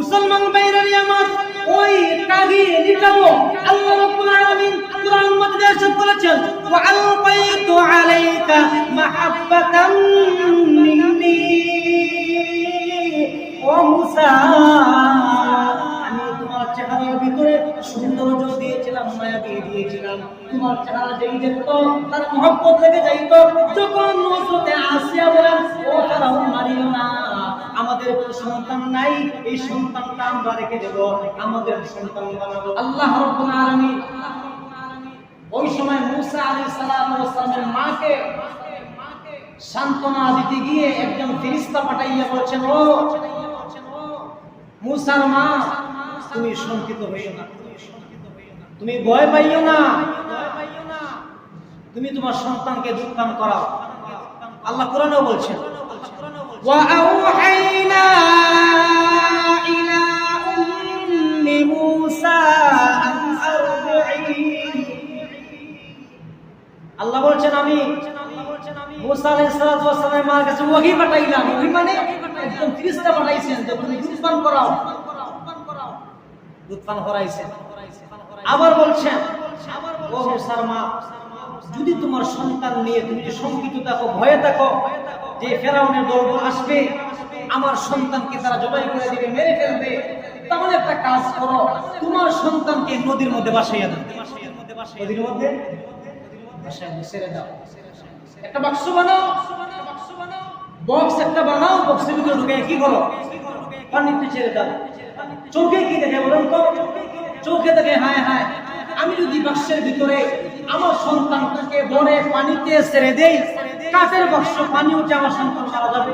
মুসলমান ভাইরা আমার, ওই কাহিনীটাও আল্লাহ রাব্বুল আলামিন কুরআন মাজিদে ইরশাদ করেছেন, ওয়া আলকাইতু আলাইকা মাহাব্বাতাম মিন্নি। ও মুসা, আমি তোমার চেহারার ভিতরে সৌন্দর্য দিয়েছিলাম, মায়া দিয়েছিলাম। তোমার চেহারা যেই দেখতো তার মহব্বত লেগে যাইতো। যখন হযরতে আসিয়া বলেন, ও ফেরাউন মারিও না, আমাদের কোনো সন্তান নাই, এই সন্তানটা আমরা রেখে দেব, আমাদের সন্তান বানাবো। আল্লাহ রাব্বুল আলামিন ওই সময় মুসা আলাইহিস সালামের মাকে সান্ত্বনা দিতে গিয়ে একজন ফেরেশতা পাঠাইয়া বলছেন, ও মুসার মা, তুমি শঙ্কিত হইও না, তুমি ভয় পাইও না, তুমি তোমার সন্তানকে দুধপান করাও। আল্লাহ কোরআনেও বলছেন, وَأَوْحَيْنَا إِلَى أُمِّ مُوسَى أَنْ أَرْضِعِيهِ। আল্লাহ বলছেন, আমি মুসা আলাইহিস সালামের মার কাছে ওহী পাঠাইলাম। ওহী মানে একজন ফেরেশতা পাঠাইছেন যে তুমি দুধপান করাও, দুধপান করাইছেন। আবার বলছেন, ও মুসার মা, যদি তোমার সন্তান নিয়ে তুমি যে শঙ্কিত থাকো, ভয়ে থাকো যে ফেরাউনের দলবল আসবে, আমার সন্তানকে তারা জবাই করে দিবে, মেরে ফেলবে, তাহলে একটা কাজ করো, তোমার সন্তানকে নদীর মধ্যে ভাসাইয়া দাও। নদীর মধ্যে ভাসাইয়া ছেড়ে দাও। একটা বাক্স বানাও, বক্স একটা বানাও, বক্সের ভিতরে ঢুকে কি করো, পানিতে ছেড়ে দাও। চোখে কি দেখে বলুন তো? চোখে দেখে হায় হায়, আমি যদি বাক্সের ভিতরে আমার সন্তানটাকে ভরে পানিতে ছেড়ে দেই, কাঠের বাক্স, পানি উঠে আমার সন্তান মারা যাবে।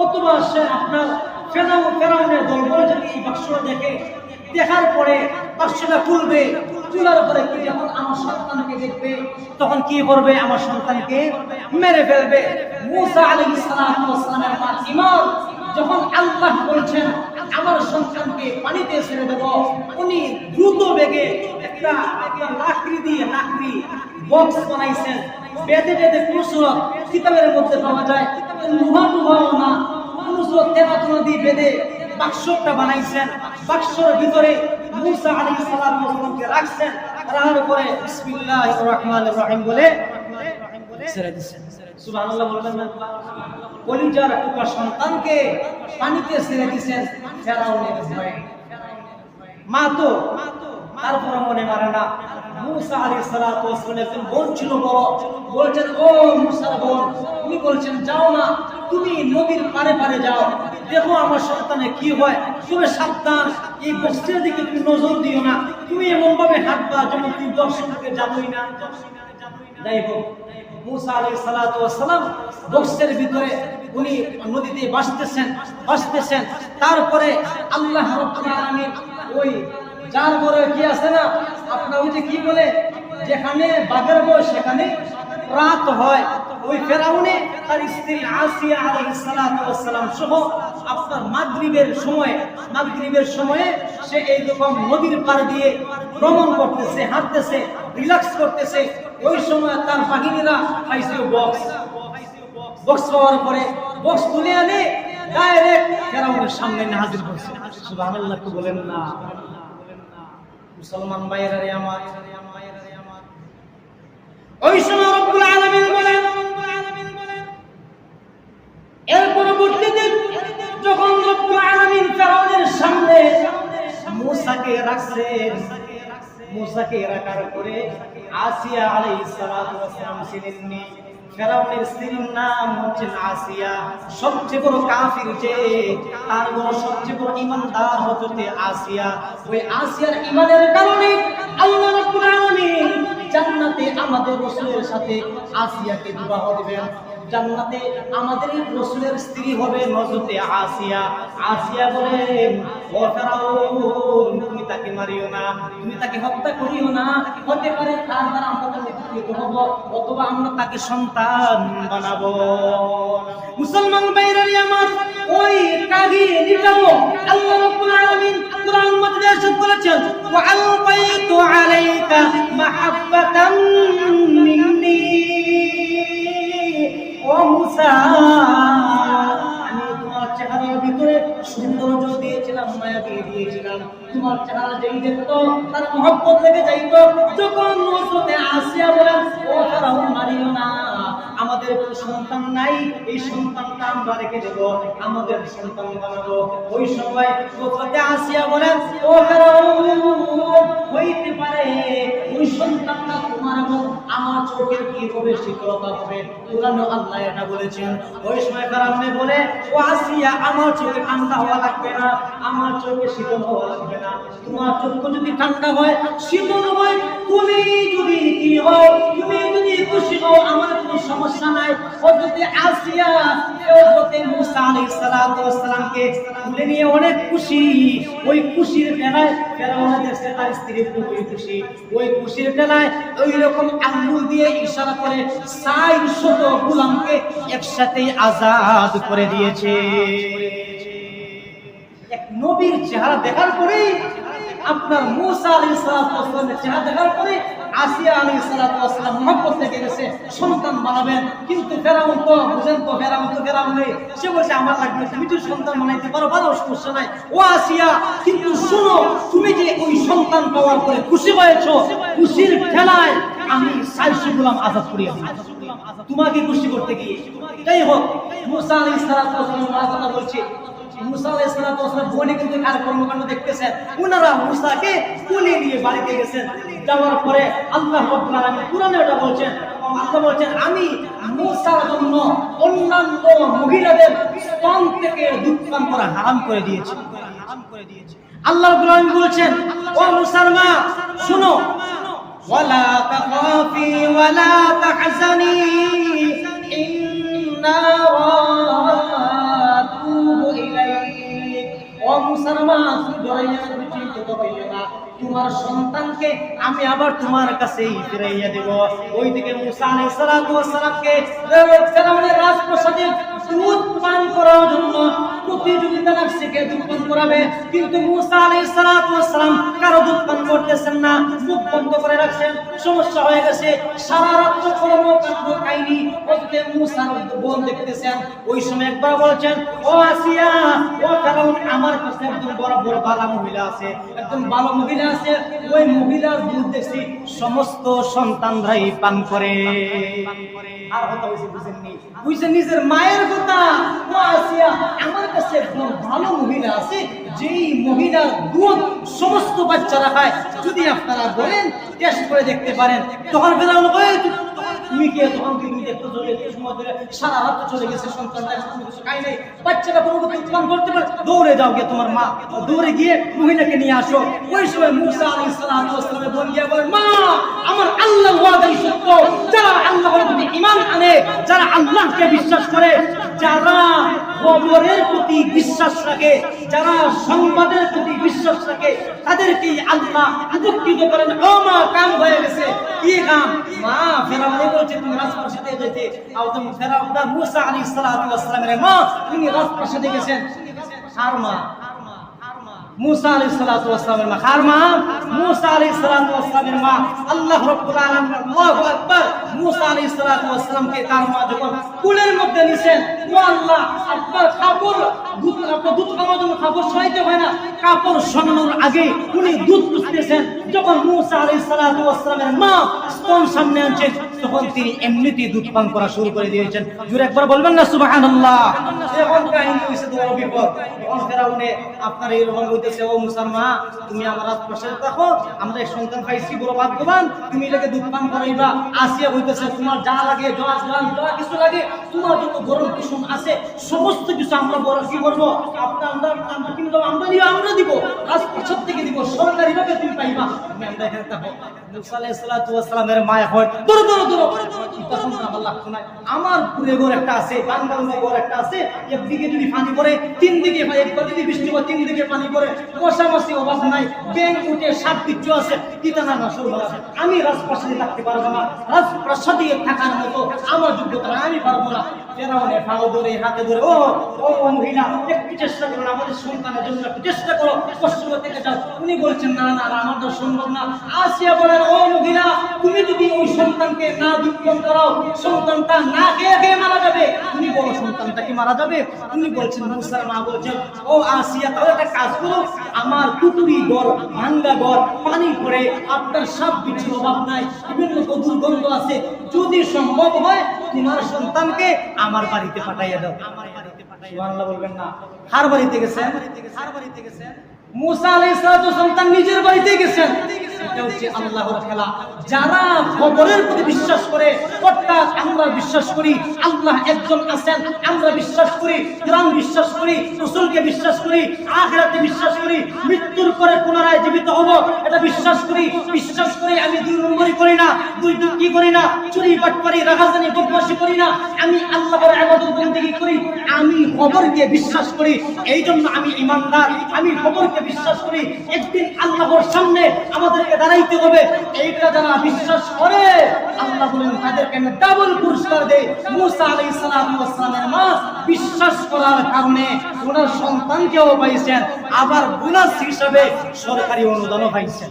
অথবা সে আপনার ফেরাউনের দলবল যদি এই বাক্সটা দেখে, দেখার পরে বাক্সটা খুলবে, খোলার পরে কি যখন আমার সন্তানকে দেখবে, তখন কি করবে, আমার সন্তানকে মেরে ফেলবে। মুসা আলাইহিস সালামের মা ঈমান যখন আল্লাহ বলছেন আমার সন্তানকে পানিতে ছেড়ে দেব, উনি দ্রুত বেগে একটা লাকড়ি দিয়ে বক্স বানাইছেন, বেঁধে বেঁধে কুসুরত কিতাবের মধ্যে পাওয়া যায়, লোহা না, কুসুরত তেরাতনা দিয়ে বেঁধে বাক্সটা বানাইছেন। বাক্সর ভিতরে মুসা আলাইহিস সালামকে রাখছেন, রাখার পরে বিসমিল্লাহির রহমানির রহিম বলে ছেড়ে দিয়েছেন। সুবহানাল্লাহ বলবেন না? কলিজার টুকরা সন্তানকে পানিতে ছেড়ে দিয়েছেন ফেরাউনের ভয়ে। মা তো তারপরে মনে মারে না। মুসা আলাইহিস সালামের একজন বোন ছিল বড়, বলছেন, ও মুসার বোন, উনি বলছেন, যাও না, তুমি নদীর পারে পারে যাও, দেখো আমার সন্তানের কি হয়, তুমি সাবধান, এই বস্তির দিকে তুমি নজর দিও না, তুমি এমন ভাবে হাঁটবা যেমন তুমি দর্শককে জানোই না। যাই হোক, মুসা আলাইহিস সালাম বক্সের ভিতরে উনি নদীতে ভাসতেছেন। তারপরে আল্লাহ রাব্বুল আলামিন ওই যার ঘরে কি আছে না, আপনার ওই যে কি বলে, যেখানে বাঘের বয়স সেখানে রাত হয়, ওই ফেরাউনে তার স্ত্রী আসিয়া আলাইহিস সালাম সহ আপনার মাগরিবের সময়ে সে এইরকম নদীর পার দিয়ে ভ্রমণ করতেছে, হাঁটতেছে, রিল্যাক্স করতেছে। ওই সময় তার বাহিনীরা পাইছে বক্স পাওয়ার পরে বক্স তুলে আনে ডাইরেক্ট ফেরাউনের সামনে হাজির করছে। সুবহানাল্লাহ তো বলেন না? মুসলমান ভাইরা আমার, ওই সময় রব্বুল আলামিন বলেন, এর পরবর্তীতে যখন রব্বুল আলামিন ফেরাউনের সামনে মুসাকে রাখছেন, মুসাকে রাখার পরে আসিয়া আলাইহিস সালাম ছিলেননি। ফেরাউনের স্ত্রীর নাম হচ্ছে আসিয়া। সবচেয়ে বড় কাফির যে, তার বড় সবচেয়ে বড় ঈমানদার হচ্ছে আসিয়া। ওই আসিয়ার ঈমানের কারণে আল্লাহ রাব্বুল আলামিন জান্নাতে আমাদের রাসূলের সাথে আসিয়াকে বিবাহ দিবেন। জান্নাতে আমাদের রাসূলের স্ত্রী হবে হযরতে আসিয়া। আসিয়া বলেন, ও ফেরাউন, তুমি তাকে মারিও না, তুমি তাকে হত্যা করিও না, হতে পারে তার দ্বারা আমরা উপকৃত হব, অথবা আমরা তাকে সন্তান বানাবো। মুসলমান ভাইরা আমার, ওই কাহিনীটাও আল্লাহ রাব্বুল আলামিন কুরআন মাজিদে ইরশাদ করেছেন, ওয়া আলকাইতু আলাইকা মাহাব্বাতাম মিন্নি। ও মুসা, আমি তোমার চেহারার ভিতরে সৌন্দর্য দিয়েছিলাম, মায়া দিয়েছিলাম, তোমার চেহারা যেই দেখতো তার মহব্বত লেগে যাইতো। যখন হযরতে আসিয়া বলেন, ও ফেরাউন মারিও না, আমাদের কোনো সন্তান নাই, এই সন্তানটা আমরা রেখে দেব, আমাদের সন্তান বানাবো। ওই সময় হযরতে আসিয়া বলেন, ও ফেরাউন হইতে পারে ওই সন্তানটা তোমার এবং আমার চোখের কি হবে, শীতলতা হবে। কোরআনে আল্লাহ এটা বলেছেন। ওই সময় ফেরাউন বলে, ও আসিয়া আমার চোখে ঠান্ডা হওয়া লাগবে না, আমার চোখে শীতল হওয়া লাগবে না। তোমার চোখ যদি ঠান্ডা হয়, শীতল হয়, তুমি যদি কি হও, তুমি যদি খুশি হও, আমার কোনো সমস্যা নাই। হযরতে আসিয়া হযরতে মুসা আলাইহিস সালাতু ওয়াস সালামকে তুলে নিয়ে অনেক খুশি। ওই খুশির বেলায় ফেরাউনের দেশে তার স্ত্রী খুবই খুশি। ওই খুশির বেলায় ওই রকম আঙ্গুল দিয়ে ইশারা করে ৬০০ গোলামকে একসাথে আজাদ করে দিয়েছে। এক নবীর চেহারা দেখার পরে, আপনার মুসা আলাইহিস সালামের চেহারা দেখার পরে আসিয়া আলাইহিস সালাম মহব্বত থেকে গেছে, সন্তান বানাবেন। কিন্তু ফেরাউন তো বুঝেন তো, ফেরাউন নেই, সে বলছে আমার লাগবে, তুমি যদি সন্তান বানাইতে পারো ভালো, সমস্যা নাই। ও আসিয়া, কিন্তু শুনো, তুমি যে ওই সন্তান পাওয়ার পরে খুশি হয়েছো, খুশির ঠেলায় আমি ৬০০ গোলাম আজাদ করিয়ে দিই তোমাকে খুশি করতে গিয়ে। যাই হোক, মুসা আলাইহিস সালাম কথা বলছি, মুসা আলাইহিস সালাম বনে কিন্তু কার কর্মকাণ্ড দেখতেছেন। ওনারা মুসাকে কোলে নিয়ে বাড়িতে গেছেন। যাওয়ার পরে আল্লাহ রাব্বুল আলামিন কোরআনে এটা বলছেন, আল্লাহ বলছেন, আমি মুসার জন্য অন্যান্য মহিলাদের স্তন থেকে দুধ পান করা হারাম করে দিয়েছি। আল্লাহ রাব্বুল আলামিন বলছেন, ও মুসার মা শুনো, ওয়ালা তাখাফি ওয়ালা তাহজানি ইন্না তোমার সন্তানকে আমি আবার তোমার কাছেই ফিরাইয়া দেব। ওইদিকে মুসা আলাইহিস সালামকে ফেরাউনের রাজপ্রাসাদে দুধ পান করার জন্য প্রতিযোগিতা রাখছে, কে দুধ পান করাবে। কিন্তু মুসা আলাইহিস সালাম কারো দুধ পান করতেছেন না, মুখ বন্ধ করে রাখছেন। সমস্যা হয়ে গেছে, সারা রাত কর্মকাণ্ড খাইনি। ওইদিকে মুসার বোন দেখতেছেন। ওই সময় একবার বলছেন, ও আসিয়া, ও ফেরাউন, আমার কাছে একজন বড় বড় ভালো মহিলা আছে, একজন ভালো মহিলা আছে, ওই মহিলার দুধ দেখছি সমস্ত সন্তানরাই পান করে। আর কথা হইছে বুঝেননি, বুঝছেন নিজের মায়ের কথা। ও আসিয়া, আমার কাছে একজন ভালো মহিলা আছে, যেই মহিলার দুধ সমস্ত বাচ্চারা খায়, যদি আপনারা বলেন টেস্ট করে দেখতে পারেন। তখন ফেরাউন বলে, তুমি কে? তখন তুমি দেখতে চলে সময় ধরে সারা রাত চলে গেছে, সন্তানটা খাই নাই, বাচ্চারা কোনো উৎপাদন করতে পারে, দৌড়ে যাও গিয়ে তোমার মা, দৌড়ে গিয়ে মহিলাকে নিয়ে আসো। ওই সময় মুসা আলাইহিস সালামের বোন গিয়ে বলে, মা, আমার আল্লাহ ওয়াদাই সত্য। যারা আল্লাহর প্রতি ঈমান আনে, যারা আল্লাহকে বিশ্বাস করে, যারা খবরের প্রতি বিশ্বাস রাখে, যারা সংবাদের প্রতি বিশ্বাস রাখে, তাদেরকে আল্লাহ উপকৃত করেন। ও মা, কাম হয়ে গেছে। কি কাম? মা, ফেরাউন বলছে তুমি রাজপ্রাসাদে যেতে। ফেরাউন মুসা আলাইহিস সালামের মা, তিনি রাজপ্রাসাদে গেছেন। আর মা মুসা আলাইহিস সালামের মা, আর মা মুসা আলাইহিস সালামের মা। আল্লাহ রাব্বুল আলামিন, আল্লাহু আকবার, মুসা আলাইহিস সালামকে তার মা যখন কুলের মধ্যে নিছেন, ও আল্লাহ, আপনার কাপড় দুধ খাওয়ার জন্য কাপড় সরাইতে হয় না, কাপড় সরানোর আগে উনি দুধ পুষতেছেন। যখন মুসা আলাইহিস সালামের মা স্তন সামনে আনছেন, তখন তিনি এমনিতেই দুধ পান করা শুরু করে দিয়েছেন। জোরে একবার বলবেন না সুবহানাল্লাহ? এখন কাহিনী হইছে বড় বিপদ। এখন ফেরাউনে আপনার এইরকম বলতেছে, ও মুসার মা, তুমি আমার রাজপ্রাসাদে থাকো, আমরা এক সন্তান পাইছি, বড় ভাগ্যবান, তুমি এটাকে দুধ পান করাইবা। আসিয়া বলতেছে, তোমার যা লাগে, যা কিছু লাগে, তোমার যত গরম কুসুম আছে, সমস্ত কিছু আমরা বড় কি করবো, আমরা দিব, রাজপ্রাসাদ থেকে দিব, সরকারি ভাবে তুমি পাইবা, তুমি আমরা এখানে থাকো। মুসা আলাইহিস সালামের মায়া হয়, দৌড়ো, আমার লাগতো না, আমার পুরে ঘর একটা আছে, বাঙ্গালুর ঘর একটা আছে, একদিকে যদি পানি পড়ে, তিন দিকে, একবার যদি বৃষ্টি হয়, তিন দিকে পানি পড়ে, মশামাছি অভাব নাই, ব্যাংক উঠে সাত কিছু আছে, কিতানা না সব আছে। আমি রাজপ্রাসাদে থাকতে পারবো না, রাজপ্রাসাদে থাকার মতো আমার যোগ্যতা আমি পারবো না। ফেরাউনের পাও ধরে, হাতে ধরে, ও মহিলা, একটু চেষ্টা করুন, আমাদের সন্তানের জন্য একটু চেষ্টা করো, কষ্ট করে থেকে যাও। উনি বলছেন না না আমার তো সম্ভব না। আসিয়া বলেন, ও মহিলা, তুমি যদি ওই সন্তানকে না বিক্রম করাও, সন্তানটা না খেয়ে মারা যাবে। তুমি বলো সন্তানটা কি মারা যাবে? উনি বলছেন, মুসার মা বলছেন, ও আসিয়া, তাহলে একটা কাজ করো, আমার টুকুরি ঘর, ভাঙ্গা ঘর, পানি পড়ে, আপনার সাপ বিচ্ছুর অভাব নাই, বিভিন্ন দুর্গন্ধ আছে, যদি সম্ভব হয় তোমার সন্তানকে আমার বাড়িতে পাঠাইয়া দাও। সুবহানাল্লাহ বলবেন না? কার বাড়িতে গেছেন? মুসা আলাইহিস সালাতু সন্তান নিজের বাড়িতে গেছেন। এটা হচ্ছে আল্লাহর খেলা। যারা খবরের প্রতি বিশ্বাস করে, অর্থাৎ আমরা বিশ্বাস করি আল্লাহ একজন আছেন, আমরা বিশ্বাস করি কোরআন বিশ্বাস করি, রাসূলকে বিশ্বাস করি, আখিরাতে বিশ্বাস করি, মৃত্যুর পরে পুনরায় জীবিত হব এটা বিশ্বাস করি। বিশ্বাস করি আমি দুই নম্বরই করি না, দুই করি না, চুরি বাটপারি রাহাজানি বদমাশি করি না, আমি আল্লাহর ইবাদত বন্দেগী করি, আমি খবরকে বিশ্বাস করি, এই জন্য আমি ঈমানদার। আমি খবরকে বিশ্বাস করি, একদিন আল্লাহর সামনে আমাদেরকে দাঁড়াইতে হবে। এইটা যারা বিশ্বাস করে আল্লাহ বলেন তাদেরকে আমি ডাবল পুরস্কার দেই। মুসা আলাইহিস সালামের মা বিশ্বাস করার কারণে ওনার সন্তানকেও পাইছেন, আবার বোনাস হিসাবে সরকারি অনুদানও পাইছেন।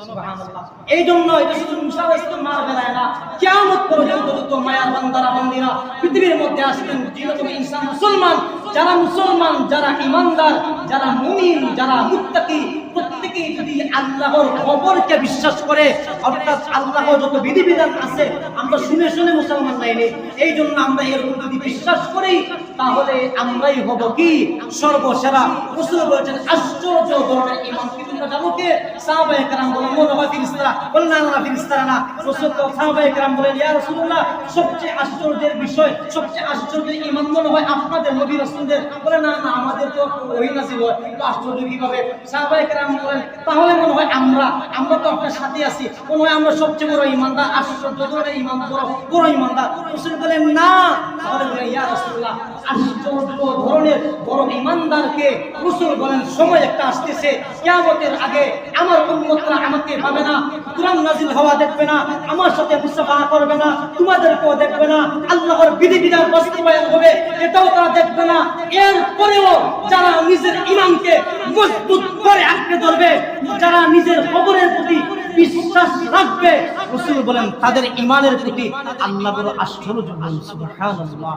সুবহানাল্লাহ। এই জন্য এটা শুধু মুসা আলাইহিস সালামের বেলায় না, কিয়ামত পর্যন্ত যত মায়ার বান্দারা বান্দিরা পৃথিবীর মধ্যে আসবেন, যেহেতু ইনসান মুসলমান, যারা মুসলমান, যারা ঈমানদার, যারা মুমিন, যারা মুত্তাকি, প্রত্যেকেই যদি আল্লাহর খবরকে বিশ্বাস করে, অর্থাৎ আল্লাহর যত বিধিবিধান আছে আমরা শুনে শুনে মুসলমান নাইনি, এই জন্য আমরা এরকম যদি বিশ্বাস করি তাহলে আমরাই হব কি সর্বসেরা। রাসূল বলেছেন আশ্চর্য ধরনের ঈমান কি তোমরা জানো কে? সাহাবায়ে কেরাম বলেন মনে হয় ফেরেশতারা। বলেন না না ফেরেশতারা না। রাসূল তো সাহাবায়ে কেরাম বলেন ইয়া রাসূলুল্লাহ, সবচেয়ে আশ্চর্যের বিষয়, সবচেয়ে আশ্চর্যের ঈমান মনে হয় আপনাদের নবী রাসূলদের। বলে না না আমাদের তো ওহী নাযিল হয়, তো আশ্চর্য কিভাবে? সাহাবায়ে কেরাম বলেন তাহলে মনে হয় আমরা তো আপনার সাথে আছি, মনে হয় আমরা সবচেয়ে বড় ঈমানদার, আশ্চর্য ধরনের ঈমান, বড় ঈমানদার। রাসূল বলেন না। তাহলে বলেন ইয়া রাসূলুল্লাহ, আশ্চর্য ধরনের বড় ঈমানদারকে রাসূল বলেন সময় একটা আসতেছে কিয়ামতের আগে আমার উম্মতরা আমাকে পাবে না, কুরআন নাযিল হওয়া দেখবে না, আমার সাথে মুসাফা করবে না, তোমাদেরকেও দেখবে না, আল্লাহর বিধিবিধান বাস্তবায়ন হবে এটাও তারা দেখবে না। এরপরেও যারা নিজের ঈমানকে মজবুত করে আঁকড়ে ধরবে, যারা নিজের খবরের প্রতি বিশ্বাস রাখবে, রাসূল বলেন তাদের ঈমানের প্রতি আল্লাহ বড় আশ্চর্য। সুবহানাল্লাহ।